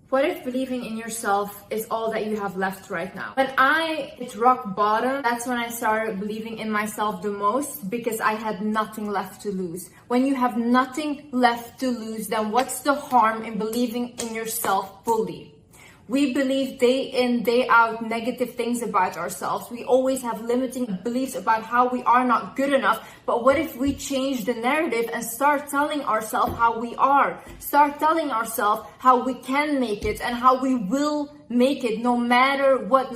What if believing in yourself is all that you have left right now? When I hit rock bottom, that's when I started believing in myself the most, because I had nothing left to lose. When you have nothing left to lose, then what's the harm in believing in yourself fully? We believe day in, day out negative things about ourselves. We always have limiting beliefs about how we are not good enough. But what if we change the narrative and start telling ourselves how we are? Start telling ourselves how we can make it and how we will make it no matter what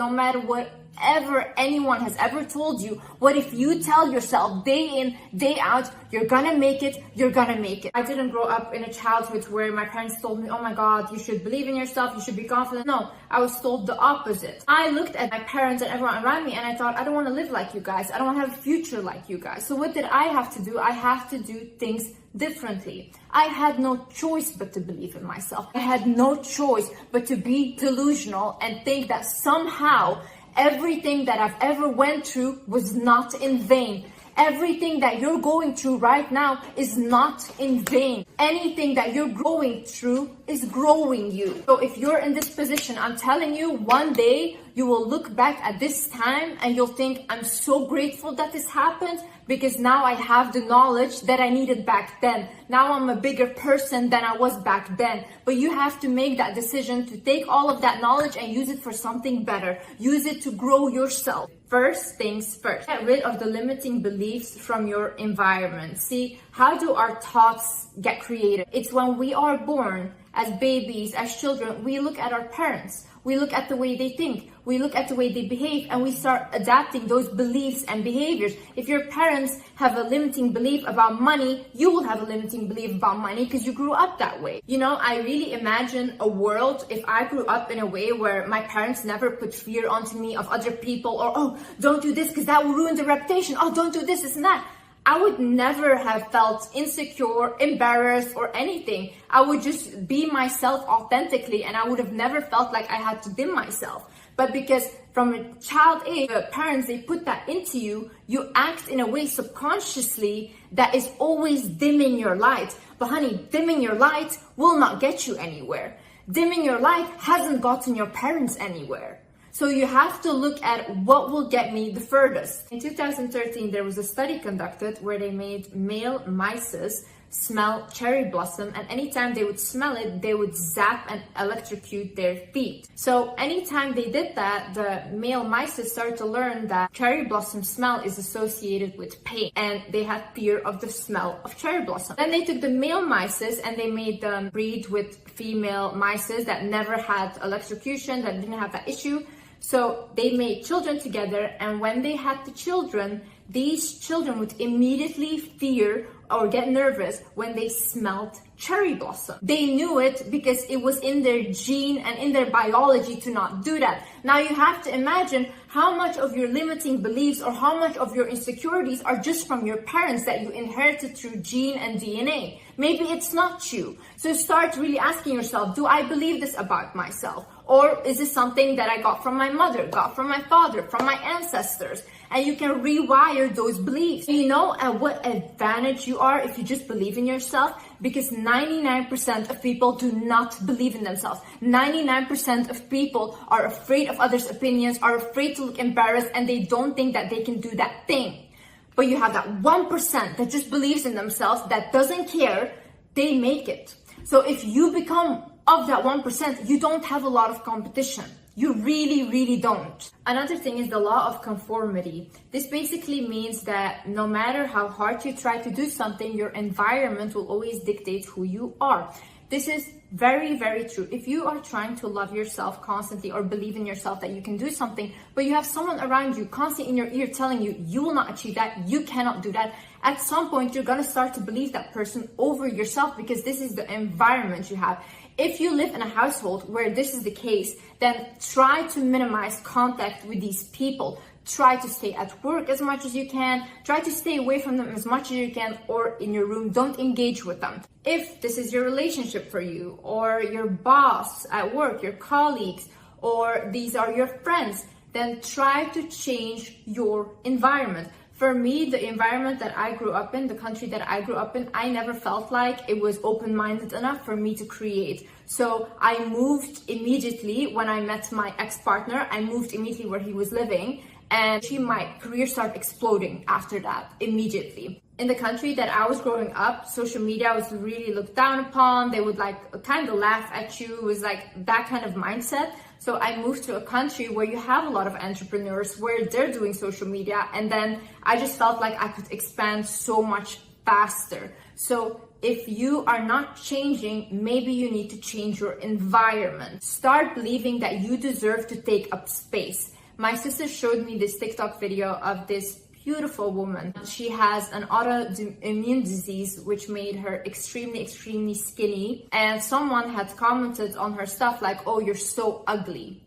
ever anyone has ever told you. What if you tell yourself day in, day out, you're gonna make it, you're gonna make it? I didn't grow up in a childhood where my parents told me, oh my God, you should believe in yourself, you should be confident. No, I was told the opposite. I looked at my parents and everyone around me and I thought, I don't want to live like you guys. I don't want to have a future like you guys. So what did I have to do? I have to do things differently. I had no choice but to believe in myself. I had no choice but to be delusional and think that somehow everything that I've ever went through was not in vain. Everything that you're going through right now is not in vain. Anything that you're going through is growing you. So if you're in this position, I'm telling you, one day you will look back at this time and you'll think, I'm so grateful that this happened, because now I have the knowledge that I needed back then. Now I'm a bigger person than I was back then. But you have to make that decision to take all of that knowledge and use it for something better. Use it to grow yourself. First things first, get rid of the limiting beliefs from your environment. See, how do our thoughts get created? It's when we are born as babies, as children, we look at our parents. We look at the way they think, we look at the way they behave, and we start adapting those beliefs and behaviors. If your parents have a limiting belief about money, you will have a limiting belief about money because you grew up that way. You know, I really imagine a world if I grew up in a way where my parents never put fear onto me of other people, or, oh, don't do this because that will ruin the reputation. Oh, don't do this and that. I would never have felt insecure, embarrassed, or anything. I would just be myself authentically, and I would have never felt like I had to dim myself. But because from a child age, the parents, they put that into you, you act in a way subconsciously that is always dimming your light. But honey, dimming your light will not get you anywhere. Dimming your light hasn't gotten your parents anywhere. So you have to look at what will get me the furthest. In 2013, there was a study conducted where they made male mice smell cherry blossom, and anytime they would smell it, they would zap and electrocute their feet. So anytime they did that, the male mice started to learn that cherry blossom smell is associated with pain, and they had fear of the smell of cherry blossom. Then they took the male mice and they made them breed with female mice that never had electrocution, that didn't have that issue. So they made children together, and when they had the children, these children would immediately fear or get nervous when they smelled cherry blossom. They knew it because it was in their gene and in their biology to not do that. Now you have to imagine how much of your limiting beliefs or how much of your insecurities are just from your parents that you inherited through gene and DNA. Maybe it's not you. So start really asking yourself, do I believe this about myself? Or is this something that I got from my mother, got from my father, from my ancestors? And you can rewire those beliefs. You know at what advantage you are if you just believe in yourself? Because 99% of people do not believe in themselves. 99% of people are afraid of others' opinions, are afraid to look embarrassed, and they don't think that they can do that thing. But you have that 1% that just believes in themselves, that doesn't care, they make it. So if you become of that 1%, you don't have a lot of competition. You really, really don't. Another thing is the law of conformity. This basically means that no matter how hard you try to do something, your environment will always dictate who you are. This is very, very true. If you are trying to love yourself constantly or believe in yourself that you can do something, but you have someone around you constantly in your ear telling you, you will not achieve that, you cannot do that, at some point you're going to start to believe that person over yourself, because this is the environment you have. If you live in a household where this is the case, then try to minimize contact with these people. Try to stay at work as much as you can. Try to stay away from them as much as you can, or in your room, don't engage with them. If this is your relationship for you, or your boss at work, your colleagues, or these are your friends, then try to change your environment. For me, the environment that I grew up in, the country that I grew up in, I never felt like it was open-minded enough for me to create. So I moved immediately when I met my ex-partner. I moved immediately where he was living, and my career started exploding after that, immediately. In the country that I was growing up, social media was really looked down upon. They would like kind of laugh at you. It was like that kind of mindset. So I moved to a country where you have a lot of entrepreneurs, where they're doing social media. And then I just felt like I could expand so much faster. So if you are not changing, maybe you need to change your environment. Start believing that you deserve to take up space. My sister showed me this TikTok video of this beautiful woman. She has an autoimmune disease which made her extremely skinny, and someone had commented on her stuff like, oh, you're so ugly.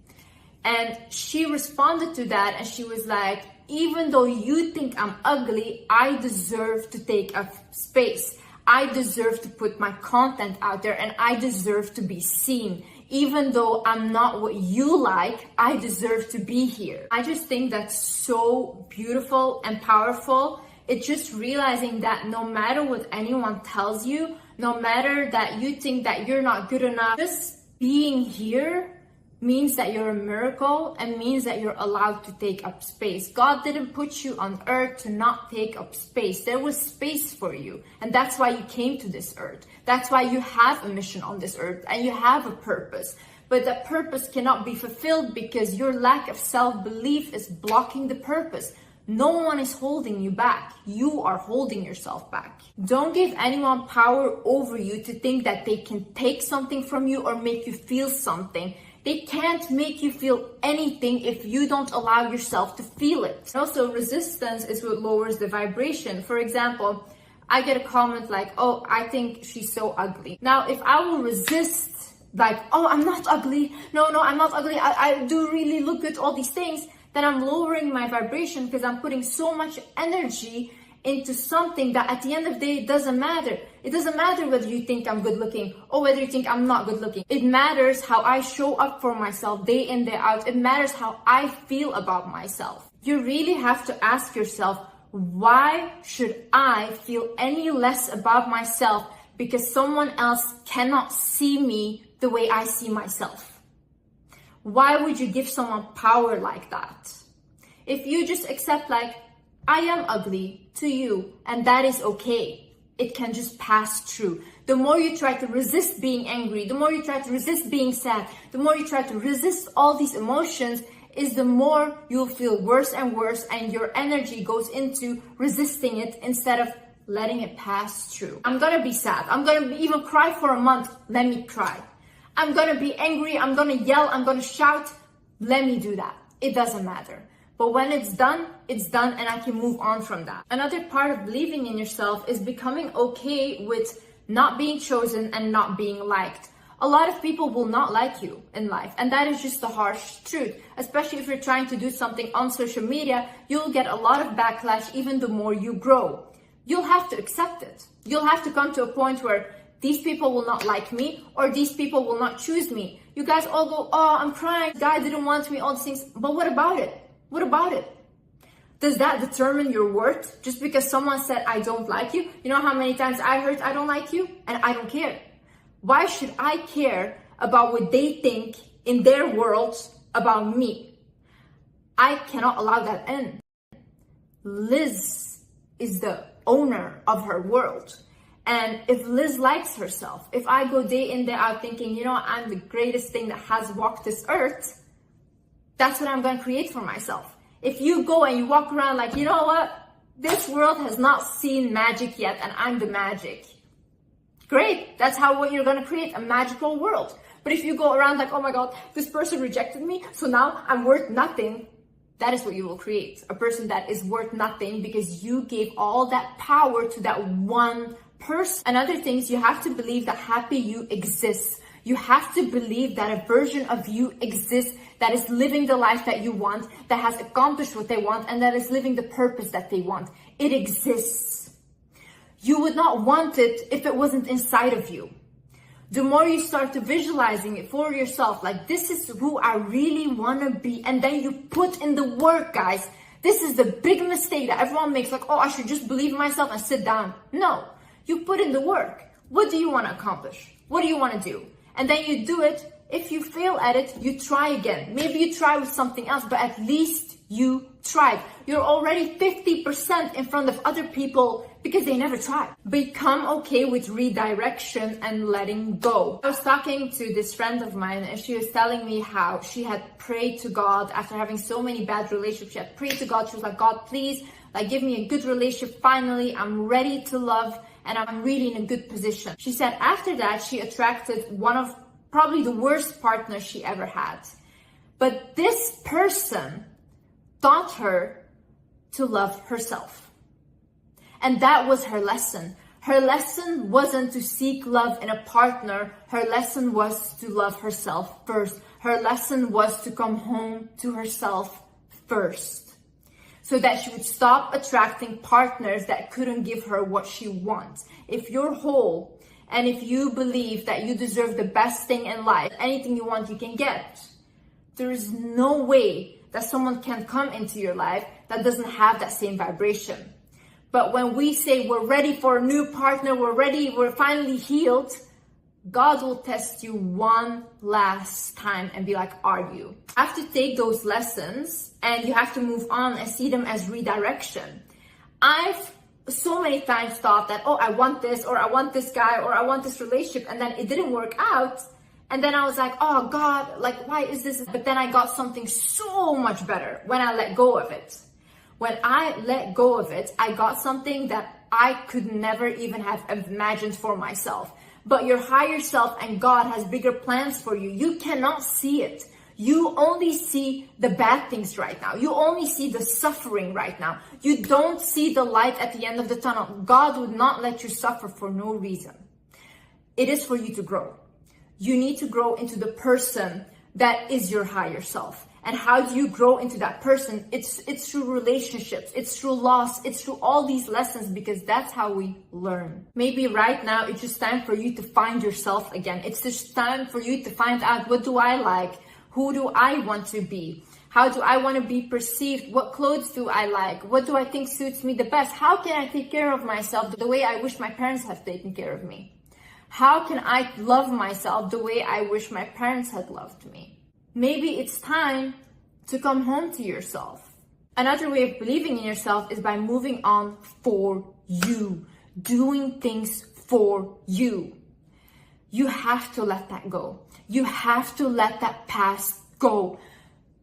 And she responded to that and she was like, even though you think I'm ugly, I deserve to take up space. I deserve to put my content out there, and I deserve to be seen. Even though I'm not what you like, I deserve to be here. I just think that's so beautiful and powerful. It's just realizing that no matter what anyone tells you, no matter that you think that you're not good enough, just being here means that you're a miracle and means that you're allowed to take up space. God didn't put you on earth to not take up space. There was space for you, and that's why you came to this earth. That's why you have a mission on this earth and you have a purpose. But that purpose cannot be fulfilled because your lack of self-belief is blocking the purpose. No one is holding you back. You are holding yourself back. Don't give anyone power over you to think that they can take something from you or make you feel something. They can't make you feel anything if you don't allow yourself to feel it. Also, resistance is what lowers the vibration. For example, I get a comment like, oh, I think she's so ugly. Now, if I will resist, like, oh, I'm not ugly. No, I'm not ugly. I do really look good, all these things. Then I'm lowering my vibration because I'm putting so much energy into something that at the end of the day, it doesn't matter. It doesn't matter whether you think I'm good looking or whether you think I'm not good looking. It matters how I show up for myself day in, day out. It matters how I feel about myself. You really have to ask yourself, why should I feel any less about myself because someone else cannot see me the way I see myself? Why would you give someone power like that? If you just accept like, I am ugly to you, and that is okay. It can just pass through. The more you try to resist being angry, the more you try to resist being sad, the more you try to resist all these emotions, is the more you'll feel worse and worse, and your energy goes into resisting it instead of letting it pass through. I'm gonna be sad. I'm gonna even cry for a month. Let me cry. I'm gonna be angry. I'm gonna yell. I'm gonna shout. Let me do that. It doesn't matter. But when it's done, and I can move on from that. Another part of believing in yourself is becoming okay with not being chosen and not being liked. A lot of people will not like you in life, and that is just the harsh truth. Especially if you're trying to do something on social media, you'll get a lot of backlash even the more you grow. You'll have to accept it. You'll have to come to a point where these people will not like me, or these people will not choose me. You guys all go, oh, I'm crying, guy didn't want me, all these things. But what about it? What about it? Does that determine your worth? Just because someone said, I don't like you? You know how many times I heard I don't like you? And I don't care. Why should I care about what they think in their world about me? I cannot allow that in. Liz is the owner of her world. And if Liz likes herself, if I go day in, day out thinking, you know, I'm the greatest thing that has walked this earth, that's what I'm going to create for myself. If you go and you walk around like, you know what? This world has not seen magic yet, and I'm the magic. Great. That's what you're going to create, a magical world. But if you go around like, oh my God, this person rejected me, so now I'm worth nothing. That is what you will create. A person that is worth nothing because you gave all that power to that one person. Another thing is you have to believe that happy you exists. You have to believe that a version of you exists that is living the life that you want, that has accomplished what they want, and that is living the purpose that they want. It exists. You would not want it if it wasn't inside of you. The more you start to visualizing it for yourself, like this is who I really want to be, and then you put in the work, guys. This is the big mistake that everyone makes, like, oh, I should just believe in myself and sit down. No, you put in the work. What do you want to accomplish? What do you want to do? And then you do it. If you fail at it, you try again. Maybe you try with something else, but at least you tried. You're already 50% in front of other people because they never tried. Become okay with redirection and letting go. I was talking to this friend of mine and she was telling me how she had prayed to God after having so many bad relationships. She had prayed to God. She was like, God, please, like, give me a good relationship. Finally, I'm ready to love and I'm really in a good position. She said after that, she attracted one of probably the worst partners she ever had. But this person taught her to love herself. And that was her lesson. Her lesson wasn't to seek love in a partner. Her lesson was to love herself first. Her lesson was to come home to herself first, so that she would stop attracting partners that couldn't give her what she wants. If you're whole, and if you believe that you deserve the best thing in life, anything you want, you can get. There is no way that someone can come into your life that doesn't have that same vibration. But when we say we're ready for a new partner, we're ready, we're finally healed, God will test you one last time and be like, are you? You have to take those lessons and you have to move on and see them as redirection. I've so many times thought that, oh, I want this, or I want this guy, or I want this relationship, and then it didn't work out. And then I was like, oh God, like, why is this? But then I got something so much better when I let go of it. When I let go of it, I got something that I could never even have imagined for myself. But your higher self and God has bigger plans for you. You cannot see it. You only see the bad things right now. You only see the suffering right now. You don't see the light at the end of the tunnel. God would not let you suffer for no reason. It is for you to grow. You need to grow into the person that is your higher self. And how do you grow into that person? It's through relationships, it's through loss, it's through all these lessons, because that's how we learn. Maybe right now it's just time for you to find yourself again. It's just time for you to find out, what do I like? Who do I want to be? How do I want to be perceived? What clothes do I like? What do I think suits me the best? How can I take care of myself the way I wish my parents had taken care of me? How can I love myself the way I wish my parents had loved me? Maybe it's time to come home to yourself. Another way of believing in yourself is by moving on for you, doing things for you. You have to let that go. You have to let that past go.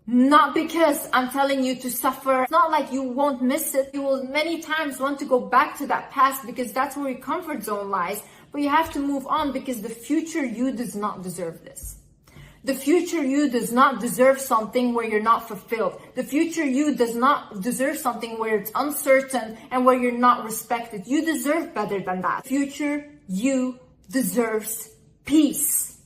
Not because I'm telling you to suffer. It's not like you won't miss it. You will many times want to go back to that past because that's where your comfort zone lies. But you have to move on because the future you does not deserve this. The future you does not deserve something where you're not fulfilled. The future you does not deserve something where it's uncertain and where you're not respected. You deserve better than that. Future you deserves peace.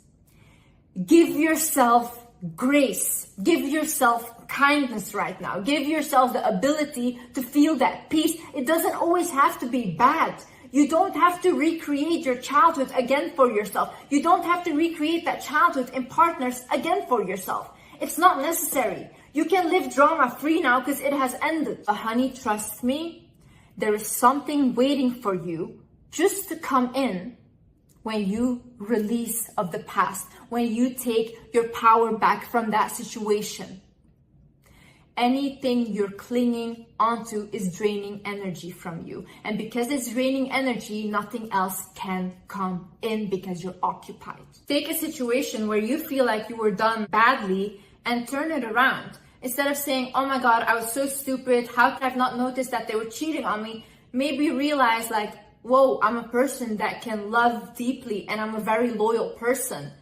Give yourself grace. Give yourself kindness right now. Give yourself the ability to feel that peace. It doesn't always have to be bad. You don't have to recreate your childhood again for yourself. You don't have to recreate that childhood in partners again for yourself. It's not necessary. You can live drama-free now because it has ended. But honey, trust me, there is something waiting for you just to come in when you release of the past, when you take your power back from that situation. Anything you're clinging onto is draining energy from you. And because it's draining energy, nothing else can come in because you're occupied. Take a situation where you feel like you were done badly and turn it around. Instead of saying, oh my God, I was so stupid. How could I have not noticed that they were cheating on me? Maybe realize like, whoa, I'm a person that can love deeply and I'm a very loyal person.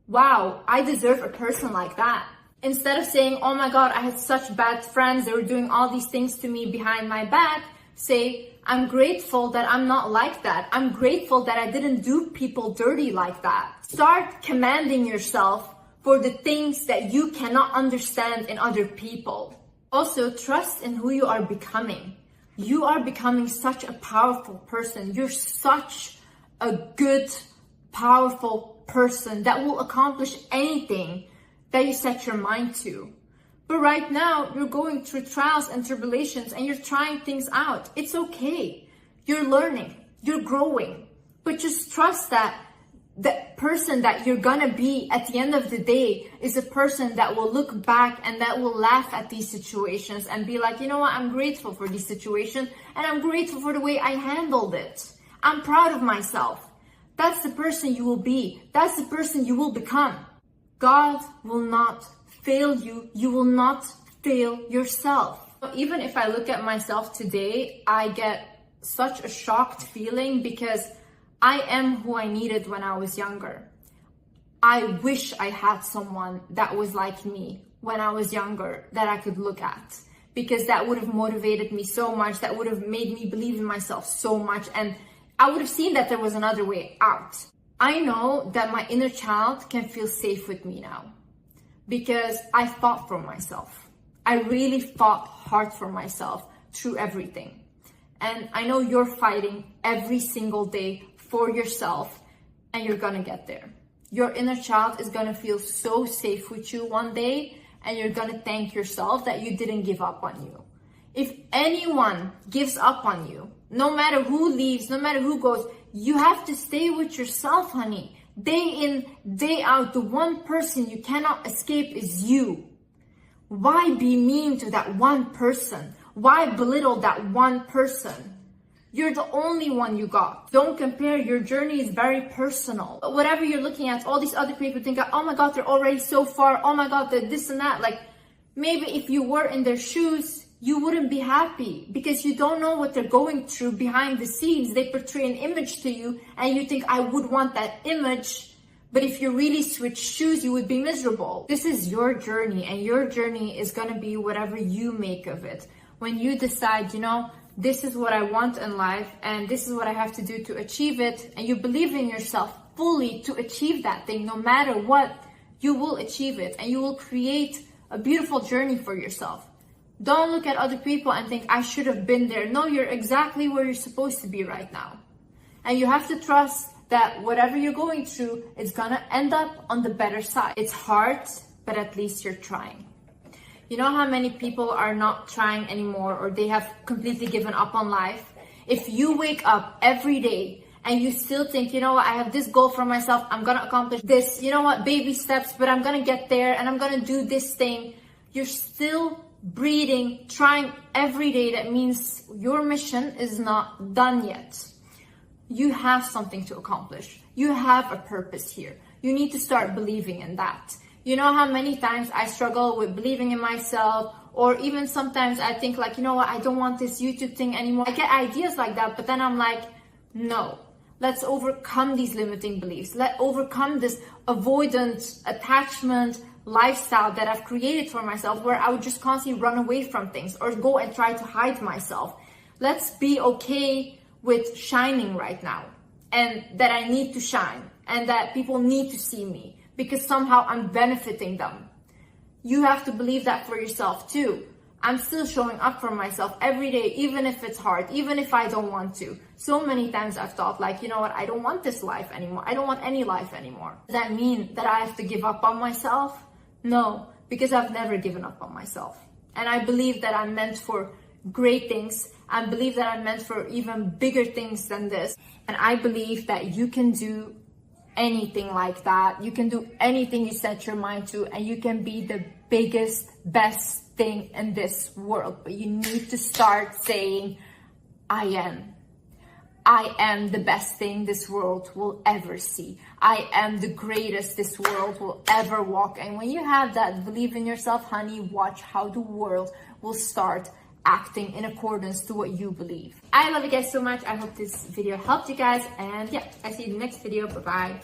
Wow, I deserve a person like that. Instead of saying, oh my God, I had such bad friends, they were doing all these things to me behind my back, say, I'm grateful that I'm not like that. I'm grateful that I didn't do people dirty like that. Start commanding yourself for the things that you cannot understand in other people. Also, trust in who you are becoming. You are becoming such a powerful person. You're such a good, powerful person that will accomplish anything that you set your mind to. But right now, you're going through trials and tribulations and you're trying things out. It's okay. You're learning, you're growing, but just trust that the person that you're gonna be at the end of the day is a person that will look back and that will laugh at these situations and be like, you know what, I'm grateful for this situation and I'm grateful for the way I handled it. I'm proud of myself. That's the person you will be. That's the person you will become. God will not fail you. You will not fail yourself. Even if I look at myself today, I get such a shocked feeling because I am who I needed when I was younger. I wish I had someone that was like me when I was younger that I could look at, because that would have motivated me so much, that would have made me believe in myself so much, and I would have seen that there was another way out. I know that my inner child can feel safe with me now because I fought for myself. I really fought hard for myself through everything. And I know you're fighting every single day for yourself, and you're gonna get there. Your inner child is gonna feel so safe with you one day, and you're gonna thank yourself that you didn't give up on you. If anyone gives up on you, no matter who leaves, no matter who goes, you have to stay with yourself, honey. Day in, day out, the one person you cannot escape is you. Why be mean to that one person? Why belittle that one person? You're the only one you got. Don't compare. Your journey is very personal. But whatever you're looking at, all these other people think, oh my God, they're already so far. Oh my God, they're this and that. Like, maybe if you were in their shoes, you wouldn't be happy because you don't know what they're going through behind the scenes. They portray an image to you and you think, I would want that image. But if you really switch shoes, you would be miserable. This is your journey, and your journey is going to be whatever you make of it. When you decide, you know, this is what I want in life and this is what I have to do to achieve it, and you believe in yourself fully to achieve that thing, no matter what, you will achieve it and you will create a beautiful journey for yourself. Don't look at other people and think, I should have been there. No, you're exactly where you're supposed to be right now. And you have to trust that whatever you're going through, it's gonna end up on the better side. It's hard, but at least you're trying. You know how many people are not trying anymore, or they have completely given up on life? If you wake up every day and you still think, you know what, I have this goal for myself, I'm gonna accomplish this, you know what, baby steps, but I'm gonna get there and I'm gonna do this thing. You're still breathing, trying every day. That means your mission is not done yet. You have something to accomplish. You have a purpose here. You need to start believing in that. You know how many times I struggle with believing in myself, or even sometimes I think like, you know what, I don't want this YouTube thing anymore. I get ideas like that, but then I'm like, no, let's overcome these limiting beliefs. Let's overcome this avoidant attachment lifestyle that I've created for myself, where I would just constantly run away from things or go and try to hide myself. Let's be okay with shining right now, and that I need to shine, and that people need to see me because somehow I'm benefiting them. You have to believe that for yourself too. I'm still showing up for myself every day, even if it's hard, even if I don't want to. So many times I've thought like, you know what, I don't want this life anymore. I don't want any life anymore. Does that mean that I have to give up on myself? No, because I've never given up on myself. And I believe that I'm meant for great things. I believe that I'm meant for even bigger things than this. And I believe that you can do anything like that. You can do anything you set your mind to, and you can be the biggest, best thing in this world. But you need to start saying, I am the best thing this world will ever see. I am the greatest this world will ever walk. And when you have that belief in yourself, honey, watch how the world will start acting in accordance to what you believe. I love you guys so much. I hope this video helped you guys, and yeah, I see you in the next video. Bye bye.